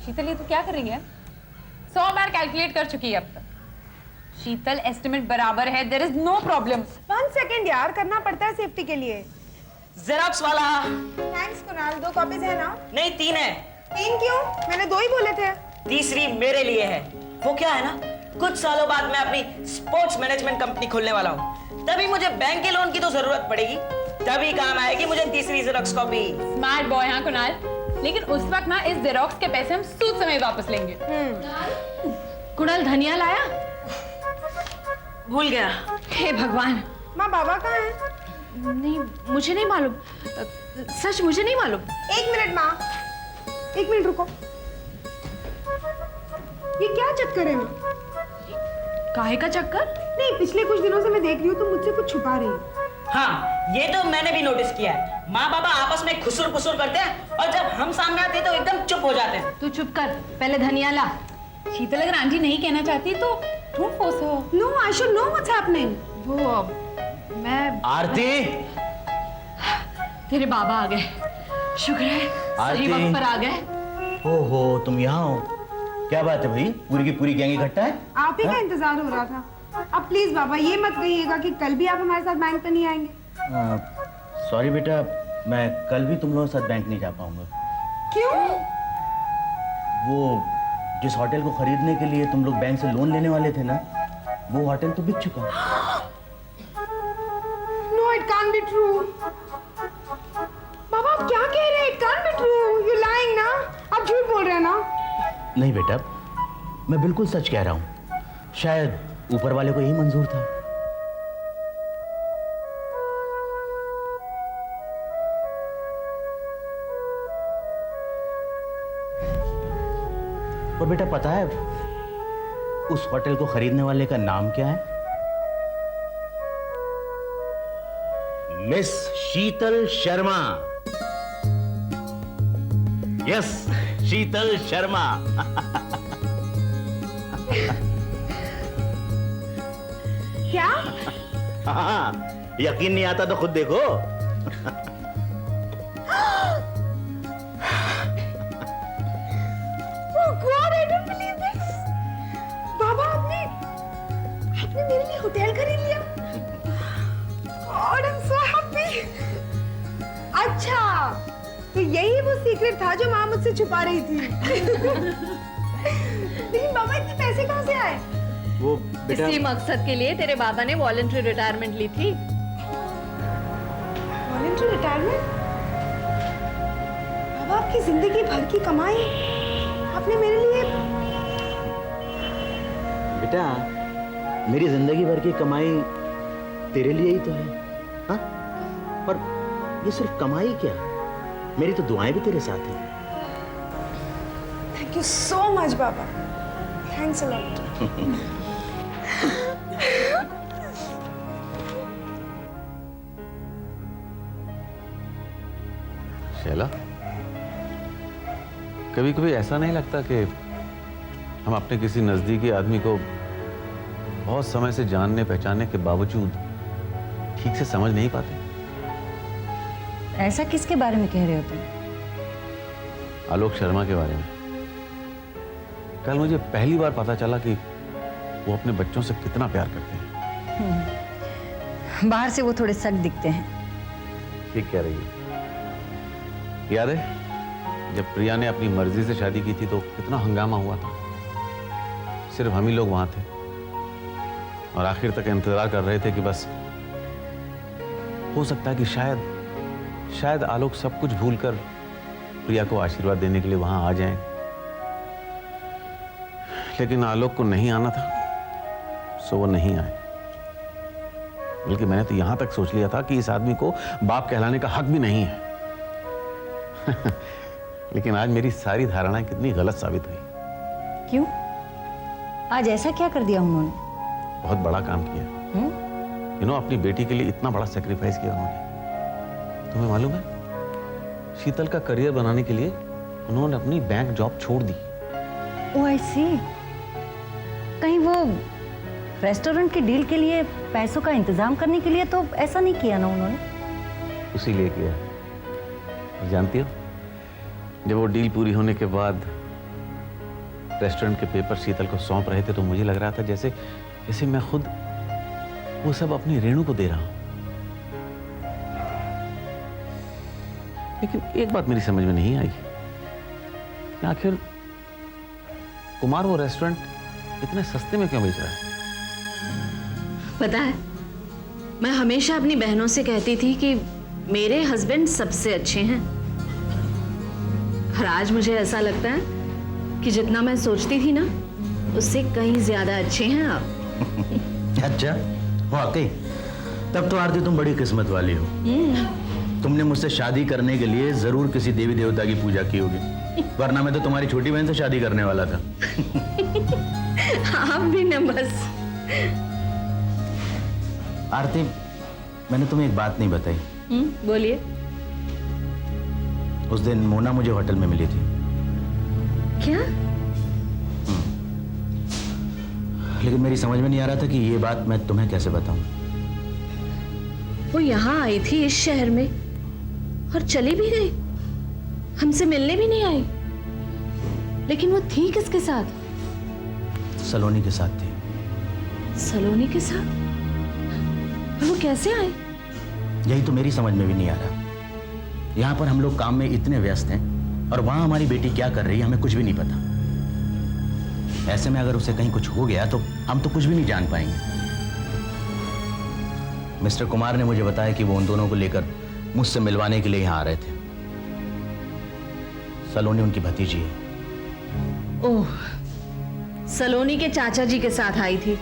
शीतल ये तू क्या कर रही है? 100 बार कैलकुलेट कर चुकी है अब तक। शीतल एस्टिमेट बराबर है, there is no problem. 1 second यार, करना पड़ता है सेफ्टी के लिए। जेरॉक्स वाला। थैंक्स कुणाल, 2 कॉपीज है ना? नहीं 3 है। 3 क्यों? मैंने 2 ही बोले थे। तीसरी मेरे लिए है। वो क्या है ना, कुछ सालों बाद मैं अपनी स्पोर्ट्स मैनेजमेंट कंपनी खोलने वाला हूँ। तभी मुझे बैंक के लोन की तो जरूरत पड़ेगी, तभी काम आएगी मुझे तीसरी जेरॉक्स कॉपी। स्मार्ट बॉय हाँ कुणाल, लेकिन उस वक्त ना इस जेरॉक्स के पैसे हम सूद समेत वापस लेंगे। कुणाल धनिया लाया? भूल गया। हे भगवान। माँ बाबा कहाँ है? नहीं मुझे नहीं मालूम, सच मुझे नहीं मालूम। 1 मिनट माँ, 1 मिनट रुको। ये क्या चक्कर है माँ? काहे का चक्कर? नहीं, पिछले कुछ दिनों से मैं देख रही हूँ तुम मुझसे कुछ छुपा रही हो। हाँ, ये तो मैंने भी नोटिस किया है। माँ बाबा आपस में खुसुर फुसुर करते हैं और जब हम सामने आते हैं तो एकदम चुप हो जाते हैं। तू चुप कर, पहले धनिया ला। शीतल अगर आंटी नहीं कहना चाहती तो don't force her. No, I should know what's happening. वो मैं आरती, तेरे बाबा आ गए, शुक्र है सही वक्त पर आ गए। हो तुम यहाँ हो? क्या बात है भाई, पूरी की पूरी गैंग इकट्ठा है? आप ही का इंतजार हो रहा था। अब प्लीज बाबा ये मत कहिएगा कि कल भी आप हमारे साथ बैंक पे नहीं आएंगे। सॉरी बेटा, मैं कल भी तुम लोगों के साथ बैंक नहीं जा पाऊंगा। क्यों? वो जिस होटल को खरीदने के लिए तुम लोग बैंक से लोन लेने वाले थे ना, वो होटल तो बिक चुका। No, it can't be true. बाबा आप क्या कह रहे हैं? It can't be true. You lying ना? आप झूठ बोल रहे हैं ना? नहीं बेटा, मैं बिल्कुल सच कह रहा हूँ। शायद ऊपर वाले को यही मंजूर था। और बेटा पता है उस होटल को खरीदने वाले का नाम क्या है? मिस शीतल शर्मा। यस, शीतल शर्मा। क्या? हाँ, यकीन नहीं आता तो खुद देखो। Oh God, I don't believe this. बाबा आपने मेरे लिए होटल खरीद लिया? God, I'm so happy. अच्छा, तो यही वो सीक्रेट था जो माँ मुझसे छुपा रही थी। लेकिन बाबा इतने पैसे कहाँ से आए? वो बेटा, इसी मकसद के लिए तेरे बाबा ने वॉलंटरी रिटायरमेंट ली थी। Voluntary retirement? बाबा आपकी जिंदगी भर की कमाई आपने मेरे लिए। बेटा मेरी जिंदगी भर की कमाई तेरे लिए ही तो है। हाँ? और ये सिर्फ कमाई क्या, मेरी तो दुआएं भी तेरे साथ हैं। Thank you so much Baba, thanks a lot. Shaila, कभी कभी ऐसा नहीं लगता कि हम अपने किसी नजदीकी आदमी को बहुत समय से जानने पहचानने के बावजूद ठीक से समझ नहीं पाते? ऐसा किसके बारे में कह रहे हो तुम? आलोक शर्मा के बारे में। कल मुझे पहली बार पता चला कि वो अपने बच्चों से कितना प्यार करते हैं। बाहर से वो थोड़े सख्त दिखते हैं। ठीक कह रही है। याद है जब प्रिया ने अपनी मर्जी से शादी की थी तो कितना हंगामा हुआ था। सिर्फ हम ही लोग वहां थे और आखिर तक इंतजार कर रहे थे कि बस हो सकता है कि शायद आलोक सब कुछ भूलकर प्रिया को आशीर्वाद देने के लिए वहां आ जाएं। लेकिन आलोक को नहीं आना था, सो वो नहीं आए। बल्कि मैंने तो यहां तक सोच लिया था कि इस आदमी को बाप कहलाने का हक भी नहीं है। लेकिन आज मेरी सारी धारणाएं कितनी गलत साबित हुई। क्यों? आज ऐसा क्या कर दिया उन्होंने? बहुत बड़ा काम किया। अपनी बेटी के लिए इतना बड़ा सेक्रीफाइस किया उन्होंने। तुम्हें मालूम है, शीतल का करियर बनाने के लिए उन्होंने अपनी बैंक जॉब छोड़ दी। ओह आई सी। कहीं वो रेस्टोरेंट की डील के लिए पैसों का इंतजाम करने के लिए तो ऐसा नहीं किया ना उन्होंने? उसीलिए किया। जानती हो, जब वो डील पूरी होने के बाद रेस्टोरेंट के पेपर शीतल को सौंप रहे थे तो मुझे लग रहा था जैसे जैसे मैं खुद वो सब अपनी रेणु को दे रहा हूं। लेकिन एक बात मेरी समझ में नहीं आई कि आखिर कुमार वो रेस्टोरेंट इतने सस्ते में क्यों बेच रहा है? पता है, मैं हमेशा अपनी बहनों से कहती थी कि मेरे हस्बैंड सबसे अच्छे हैं, और आज मुझे ऐसा लगता है कि जितना मैं सोचती थी ना उससे कहीं ज्यादा अच्छे हैं आप। अच्छा, वाकई? तब तो आरती तुम बड़ी किस्मत वाली हो। तुमने मुझसे शादी करने के लिए जरूर किसी देवी देवता की पूजा की होगी, वरना मैं तो तुम्हारी छोटी बहन से शादी करने वाला था। आप भी न बस। आरती, मैंने तुम्हें एक बात नहीं बताई। बोलिए। उस दिन मोना मुझे होटल में मिली थी। क्या? लेकिन मेरी समझ में नहीं आ रहा था कि ये बात मैं तुम्हें कैसे बताऊं। वो यहाँ आई थी इस शहर में और चली भी गई, हमसे मिलने भी नहीं आई। लेकिन वो थी किसके साथ? सलोनी के साथ थी। सलोनी के साथ? और वो कैसे आई? यही तो मेरी समझ में भी नहीं आ रहा। यहाँ पर हम लोग काम में इतने व्यस्त हैं और वहां हमारी बेटी क्या कर रही है हमें कुछ भी नहीं पता। ऐसे में अगर उसे कहीं कुछ हो गया तो हम तो कुछ भी नहीं जान पाएंगे। मिस्टर कुमार ने मुझे बताया कि वो उन दोनों को लेकर मुझसे मिलवाने के लिए यहाँ आ रहे थे। सलोनी उनकी भतीजी है। ओह, सलोनी के चाचा जी के साथ आई थी,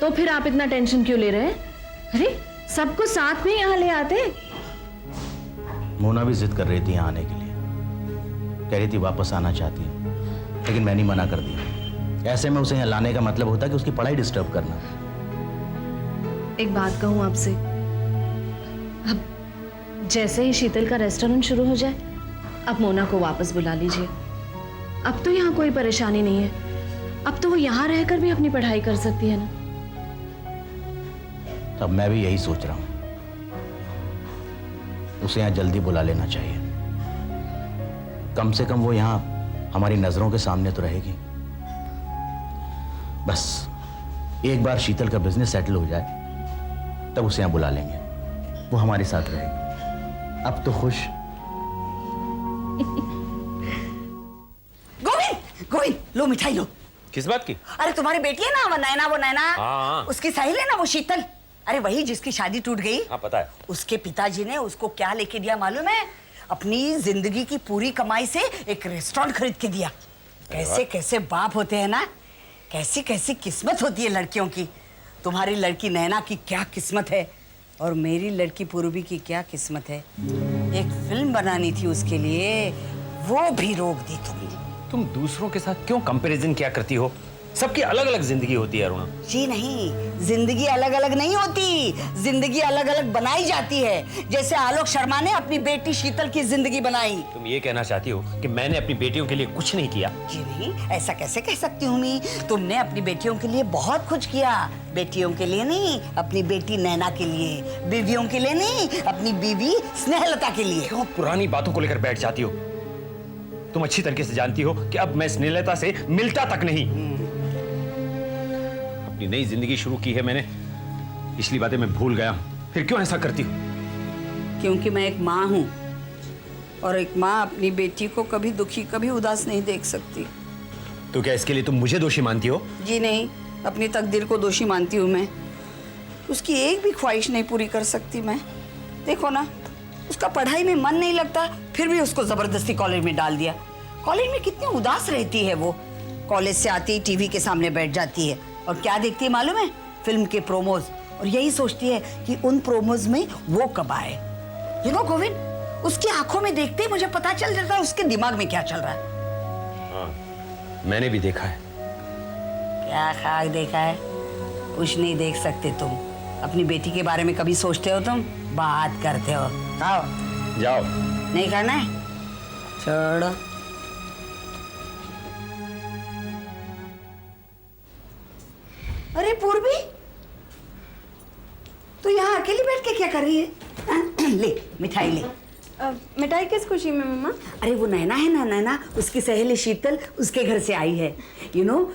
तो फिर आप इतना टेंशन क्यों ले रहे हैं? अरे सबको साथ में यहाँ ले आते। मोना भी जिद कर रही थी यहाँ आने के लिए, कह रही थी वापस आना चाहती है, लेकिन मैंने मना कर दिया। ऐसे में उसे यहाँ लाने का मतलब होता कि उसकी पढ़ाई डिस्टर्ब करना। एक बात कहूँ आपसे, अब जैसे ही शीतल का रेस्टोरेंट शुरू हो जाए, अब मोना को वापस बुला लीजिए। अब तो यहाँ कोई परेशानी नहीं है, अब तो वो यहाँ रहकर भी अपनी पढ़ाई कर सकती है ना। अब मैं भी यही सोच रहा हूँ, उसे यहाँ जल्दी बुला लेना चाहिए। कम से कम वो यहाँ हमारी नजरों के सामने तो रहेगी। बस एक बार शीतल का बिजनेस सेटल हो जाए तब उसे यहाँ बुला लेंगे, वो हमारे साथ रहेगी। अब तो खुश। गोविंद, गोविंद, लो मिठाई लो। किस बात की? अरे तुम्हारी बेटी है ना, वो नैना, हाँ। उसकी सहेली है ना वो शीतल, अरे वही जिसकी शादी टूट गई। हाँ पता है। उसके पिताजी ने उसको क्या लेके दिया मालूम है? अपनी जिंदगी की पूरी कमाई से एक रेस्टोरेंट खरीद के दिया। कैसे कैसे बाप होते हैं ना, कैसी कैसी किस्मत होती है लड़कियों की। तुम्हारी लड़की नैना की क्या किस्मत है और मेरी लड़की पूर्वी की क्या किस्मत है। एक फिल्म बनानी थी उसके लिए, वो भी रोक दी तुमने। तुम दूसरों के साथ क्यों कंपैरिजन क्या करती हो? सबकी अलग अलग जिंदगी होती है अरुणा। जी नहीं, जिंदगी अलग अलग नहीं होती, जिंदगी अलग अलग बनाई जाती है। जैसे आलोक शर्मा ने अपनी बेटी शीतल की जिंदगी बनाई। तुम ये कहना चाहती हो कि मैंने अपनी बेटियों के लिए कुछ नहीं किया? जी नहीं, ऐसा कैसे कह सकती हूँ मैं? तुमने अपनी बेटियों के लिए बहुत कुछ किया। बेटियों के लिए नहीं, अपनी बेटी नैना के लिए। बीवियों के लिए नहीं, अपनी बीवी स्नेहलता के लिए। क्यों पुरानी बातों को लेकर बैठ जाती हो? तुम अच्छी तरीके से जानती हो कि अब मैं स्नेहलता से मिलता तक नहीं। अपनी नई जिंदगी शुरू की है मैंने, पिछली बातें मैं भूल गया। फिर क्यों ऐसा करती हो? क्योंकि मैं एक माँ हूँ और एक माँ अपनी बेटी को कभी दुखी, कभी उदास नहीं देख सकती। तो क्या इसके लिए तुम मुझे दोषी मानती हो? जी नहीं, अपनी तकदीर को दोषी मानती हूँ मैं। उसकी एक भी ख्वाहिश नहीं पूरी कर सकती मैं। देखो ना, उसका पढ़ाई में मन नहीं लगता, फिर भी उसको जबरदस्ती कॉलेज में डाल दिया। कॉलेज में कितनी उदास रहती है वो। कॉलेज से आती टीवी के सामने बैठ जाती है और क्या देखती है मालूम है? फिल्म के प्रोमोज, और यही सोचती है कि उन प्रोमोज में वो कब आए। यू नो गोविंद, उसकी आंखों में देखते ही मुझे पता चल जाता है उसके दिमाग में क्या चल रहा है। हाँ, मैंने भी देखा है। क्या खाक देखा है? कुछ नहीं देख सकते तुम। अपनी बेटी के बारे में कभी सोचते हो तुम? बात करते हो। खाओ। जाओ। नहीं खाना है? छोड़ो। अरे पूर्वी, तू यहाँ अकेली बैठ के क्या कर रही है? ले मिठाई ले। मिठाई किस खुशी में मम्मा? अरे वो नैना है ना, नैना, उसकी सहेली शीतल उसके घर से आई है।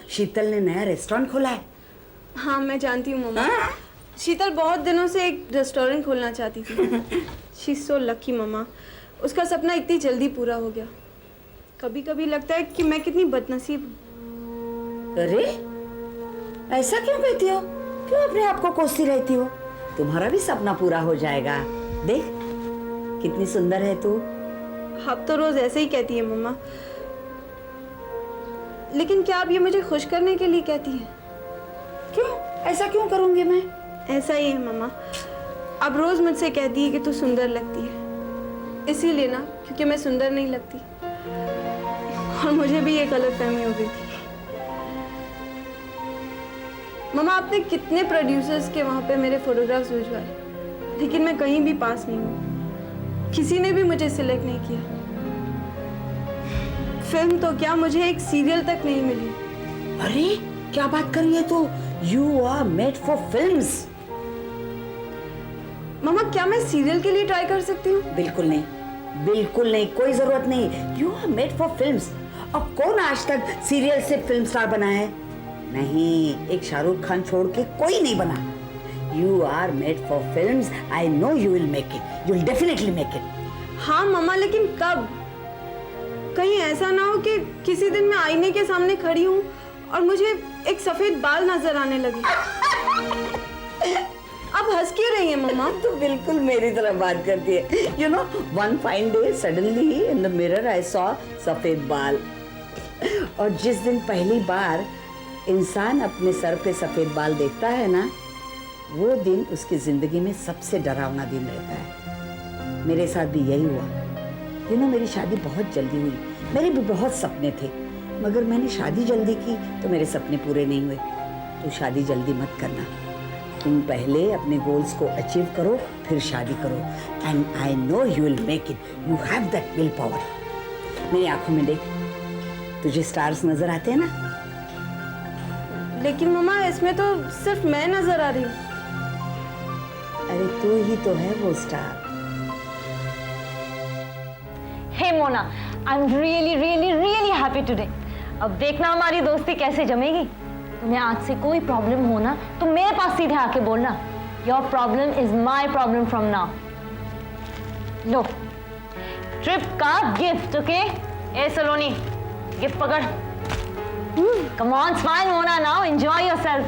शीतल ने नया रेस्टोरेंट खोला है। हाँ मैं जानती हूँ मम्मा। शीतल बहुत दिनों से एक रेस्टोरेंट खोलना चाहती थी। शी इज सो लकी मम्मा, उसका सपना इतनी जल्दी पूरा हो गया। कभी कभी लगता है कि मैं कितनी बदनसीब हूँ। अरे ऐसा क्यों कहती हो? क्यों अपने आप को कोसती रहती हो? तुम्हारा भी सपना पूरा हो जाएगा। देख कितनी सुंदर है तू। अब तो रोज ऐसे ही कहती है मम्मा, लेकिन क्या आप ये मुझे खुश करने के लिए कहती हैं? क्यों? ऐसा क्यों करूंगी मैं? ऐसा ही है मम्मा, अब रोज मुझसे कहती है कि तू सुंदर लगती है। इसीलिए ना, क्योंकि मैं सुंदर नहीं लगती, और मुझे भी ये गलतफहमी हो गई थी। मम्मा आपने कितने प्रोड्यूसर्स के वहां पे मेरे फोटोग्राफ्स भिजवाए, लेकिन मैं कहीं भी पास नहीं हूँ। किसी ने भी मुझे सिलेक्ट नहीं किया। फिल्म तो क्या, मुझे एक सीरियल तक नहीं मिली। अरे क्या बात कर रही है तू? You are made for films. मम्मा क्या मैं सीरियल के लिए ट्राई कर सकती हूँ? बिल्कुल नहीं, बिल्कुल नहीं, कोई जरूरत नहीं। You are made for films. और कौन आज तक सीरियल से फिल्म स्टार बना है? नहीं, एक शाहरुख खान छोड़ के कोई नहीं बना। You are made for films. I know you will make it, you will definitely make it. हाँ मम्मा, लेकिन कब? कहीं ऐसा ना हो कि किसी दिन मैं आईने के सामने खड़ी हूँ और मुझे एक सफेद बाल नजर आने लगे। अब हंस क्यों रही है मम्मा? तो बिल्कुल मेरी तरह बात करती है। one fine day suddenly in the mirror I saw सफेद बाल। और जिस दिन पहली बार इंसान अपने सर पे सफेद बाल देखता है ना, वो दिन उसकी जिंदगी में सबसे डरावना दिन रहता है। मेरे साथ भी यही हुआ। मेरी शादी बहुत जल्दी हुई। मेरे भी बहुत सपने थे, मगर मैंने शादी जल्दी की तो मेरे सपने पूरे नहीं हुए। तो शादी जल्दी मत करना। तुम पहले अपने गोल्स को अचीव करो, फिर शादी करो। And I know you will make it. You have that will power. मेरी आंखों में देख, तुझे स्टार्स नजर आते हैं ना? लेकिन मम्मा इसमें तो सिर्फ मैं नजर आ रही हूँ। अरे तू ही तो है वो star. Hey Mona, I am really really really happy today. अब देखना हमारी दोस्ती कैसे जमेगी। तुम्हें आज से कोई प्रॉब्लम हो ना तो मेरे पास सीधे आके बोलना। Your problem is my problem from now. लो, ट्रिप का गिफ्ट। ओके ए सलोनी, गिफ्ट पकड़। Come on, smile Mona now, enjoy yourself.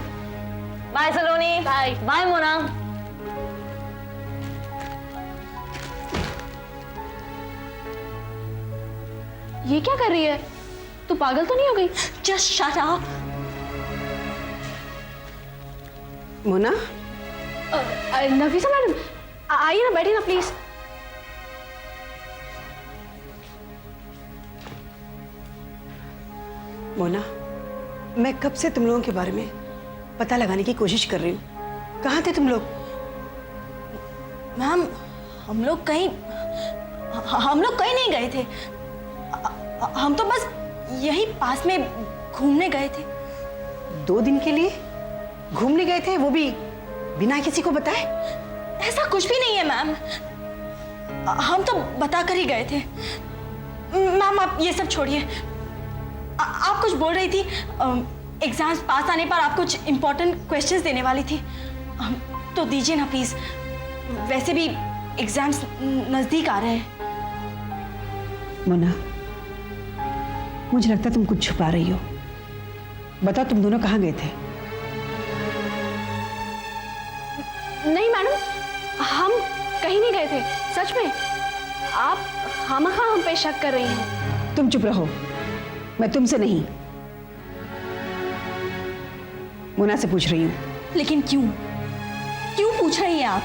Bye Saloni. Bye bye Mona. ये क्या कर रही है? तू पागल तो नहीं हो गई? Just shut up. Mona, Nafisa madam आइए ना, बैठिए ना प्लीज। मोना, मैं कब से तुम लोगों के बारे में पता लगाने की कोशिश कर रही हूँ। कहाँ थे तुम लोग? मैम, हम लोग कहीं नहीं गए थे। हम तो बस यही पास में घूमने गए थे। 2 दिन के लिए घूमने गए थे, वो भी बिना किसी को बताए? ऐसा कुछ भी नहीं है मैम, हम तो बता कर ही गए थे। मैम आप ये सब छोड़िए। आप कुछ बोल रही थी, एग्जाम्स पास आने पर आप कुछ इम्पोर्टेंट क्वेश्चंस देने वाली थी, तो दीजिए ना प्लीज। वैसे भी एग्जाम्स नजदीक आ रहे हैं। मोना, मुझे लगता है तुम कुछ छुपा रही हो। बताओ तुम दोनों कहाँ गए थे? नहीं मैडम, हम कहीं नहीं गए थे, सच में। आप खामखा हम पे शक कर रही हैं। तुम चुप रहो, मैं तुमसे नहीं, मोना से पूछ रही हूँ। लेकिन क्यों पूछ रही हैं आप?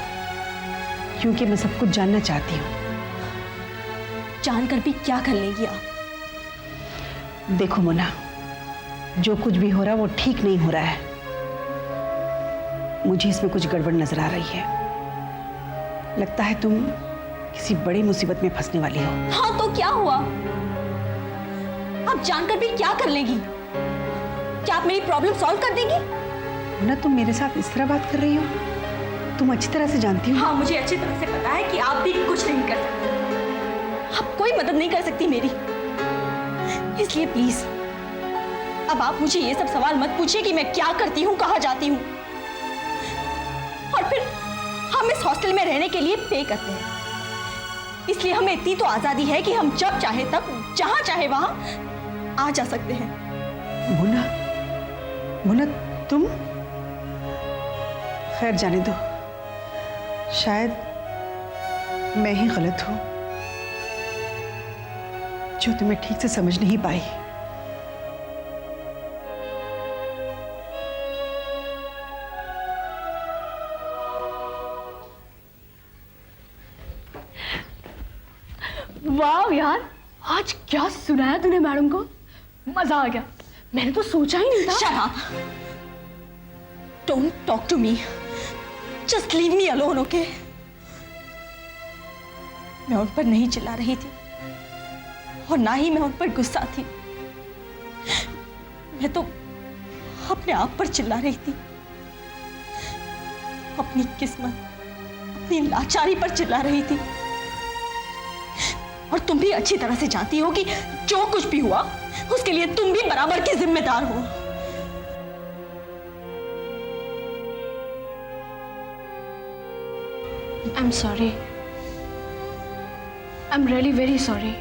क्योंकि मैं सब कुछ जानना चाहती हूँ। जानकर भी क्या कर लेंगी आप? देखो मोना, जो कुछ भी हो रहा है वो ठीक नहीं हो रहा है। मुझे इसमें कुछ गड़बड़ नजर आ रही है। लगता है तुम किसी बड़ी मुसीबत में फंसने वाली हो। हाँ तो क्या हुआ? आप जानकर भी क्या कर लेगी? क्या आप मेरी प्रॉब्लम सॉल्व कर देंगी? मोना, तुम मेरे साथ इस तरह बात कर रही हो? तुम अच्छी तरह से जानती हो। हाँ, मुझे अच्छी तरह से पता है कि आप भी कुछ नहीं कर सकते। अब कोई मदद नहीं कर सकती मेरी। इसलिए प्लीज अब आप मुझे ये सब सवाल मत पूछिए कि मैं क्या करती हूँ, कहाँ जाती हूँ, और फिर हम इस हॉस्टल में रहने के लिए पे करते हैं। इसलिए हमें इतनी तो आजादी है कि हम जब चाहे तब, जहां चाहे वहां आ जा सकते हैं। मुन्ना, मुन्ना तुम? खैर जाने दो, शायद मैं ही गलत हूं जो तुम्हें ठीक से समझ नहीं पाई। वाह यार, आज क्या सुनाया तूने मैडम को, मजा आ गया। मैंने तो सोचा ही नहीं था। Shut up! Don't talk to me. Just leave me alone, okay? मैं उन पर नहीं चिल्ला रही थी और ना ही मैं उन पर गुस्सा थी। मैं तो अपने आप पर चिल्ला रही थी, अपनी किस्मत, अपनी लाचारी पर चिल्ला रही थी। और तुम भी अच्छी तरह से जानती हो कि जो कुछ भी हुआ उसके लिए तुम भी बराबर की जिम्मेदार हो। I'm sorry. I'm really very sorry.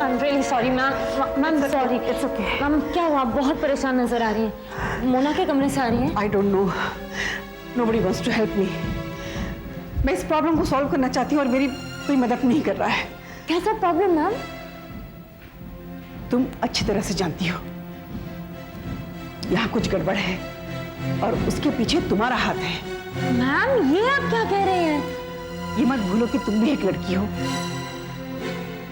I'm really sorry, ma'am. Ma'am sorry, it's okay. Ma'am क्या हुआ? आप बहुत परेशान नजर आ रही हैं। मोना के कमरे से आ रही हैं? I don't know, nobody wants to help me. मैं इस प्रॉब्लम को सॉल्व करना चाहती हूँ और मेरी कोई मदद नहीं कर रहा है। कैसा प्रॉब्लम मैम? तुम अच्छी तरह से जानती हो यहाँ कुछ गड़बड़ है और उसके पीछे तुम्हारा हाथ है। मैम ये आप क्या कह रहे हैं? ये मत भूलो कि तुम भी एक लड़की हो।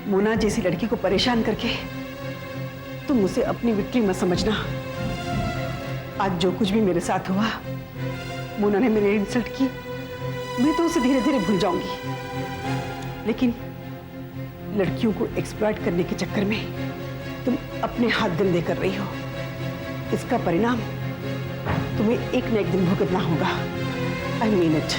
मोना जैसी लड़की को परेशान करके तुम उसे अपनी विक्ट्री मत समझना। आज जो कुछ भी मेरे साथ हुआ, मोना ने मेरे इंसल्ट की, मैं तो उसे धीरे धीरे भूल जाऊंगी। लेकिन लड़कियों को एक्सप्लॉइट करने के चक्कर में तुम अपने हाथ गंदे कर रही हो। इसका परिणाम तुम्हें एक न एक दिन भुगतना होगा। I mean it.